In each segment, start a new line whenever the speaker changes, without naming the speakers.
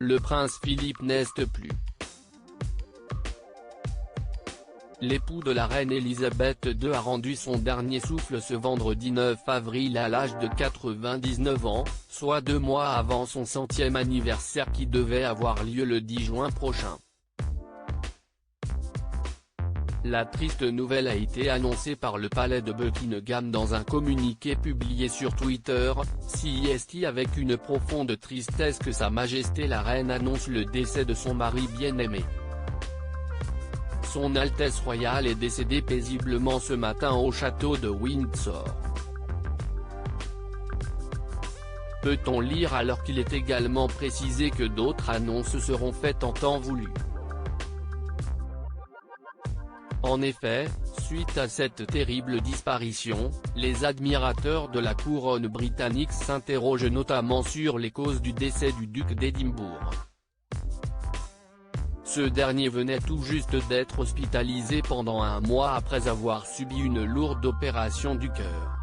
le prince Philippe n'est plus. L'époux de la reine Elisabeth II a rendu son dernier souffle ce vendredi 9 avril à l'âge de 99 ans, soit 2 mois avant son 100e anniversaire qui devait avoir lieu le 10 juin prochain. La triste nouvelle a été annoncée par le palais de Buckingham dans un communiqué publié sur Twitter, CIST avec une profonde tristesse que Sa Majesté la Reine annonce le décès de son mari bien-aimé. Son Altesse royale est décédée paisiblement ce matin au château de Windsor. Peut-on lire alors qu'il est également précisé que d'autres annonces seront faites en temps voulu. En effet, suite à cette terrible disparition, les admirateurs de la couronne britannique s'interrogent notamment sur les causes du décès du duc d'Édimbourg. Ce dernier venait tout juste d'être hospitalisé pendant 1 mois après avoir subi une lourde opération du cœur.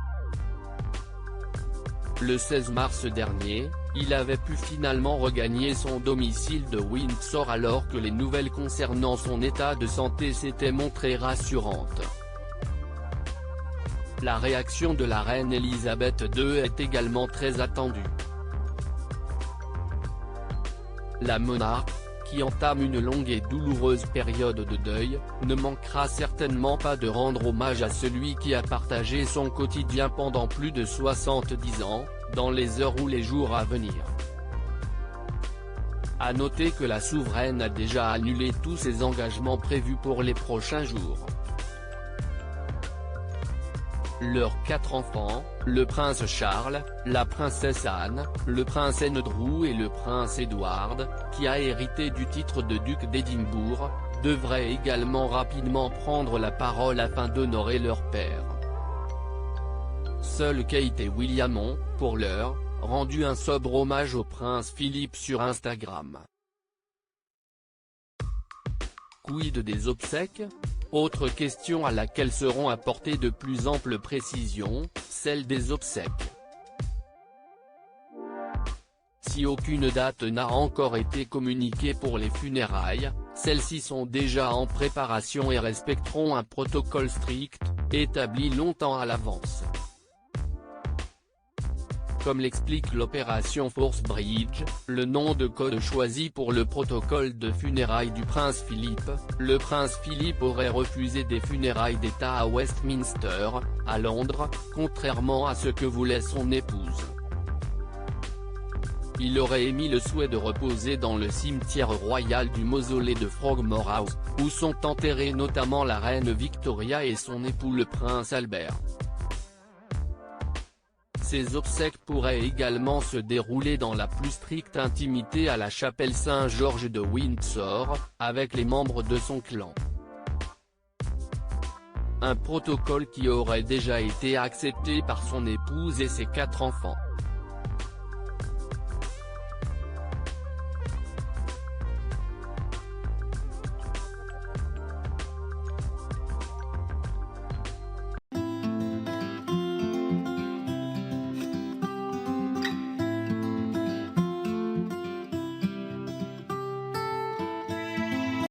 Le 16 mars dernier, il avait pu finalement regagner son domicile de Windsor alors que les nouvelles concernant son état de santé s'étaient montrées rassurantes. La réaction de la reine Elisabeth II est également très attendue. La monarque, qui entame une longue et douloureuse période de deuil, ne manquera certainement pas de rendre hommage à celui qui a partagé son quotidien pendant plus de 70 ans, dans les heures ou les jours à venir. À noter que la souveraine a déjà annulé tous ses engagements prévus pour les prochains jours. Leurs 4 enfants, le prince Charles, la princesse Anne, le prince Andrew et le prince Edward, qui a hérité du titre de duc d'Édimbourg, devraient également rapidement prendre la parole afin d'honorer leur père. Seuls Kate et William ont, pour l'heure, rendu un sobre hommage au prince Philippe sur Instagram. Quid des obsèques ? Autre question à laquelle seront apportées de plus amples précisions, celle des obsèques. Si aucune date n'a encore été communiquée pour les funérailles, celles-ci sont déjà en préparation et respecteront un protocole strict, établi longtemps à l'avance. Comme l'explique l'opération Force Bridge, le nom de code choisi pour le protocole de funérailles du prince Philippe, le prince Philippe aurait refusé des funérailles d'État à Westminster, à Londres, contrairement à ce que voulait son épouse. Il aurait émis le souhait de reposer dans le cimetière royal du mausolée de Frogmore House, où sont enterrés notamment la reine Victoria et son époux le prince Albert. Ces obsèques pourraient également se dérouler dans la plus stricte intimité à la chapelle Saint-Georges de Windsor, avec les membres de son clan. Un protocole qui aurait déjà été accepté par son épouse et ses 4 enfants.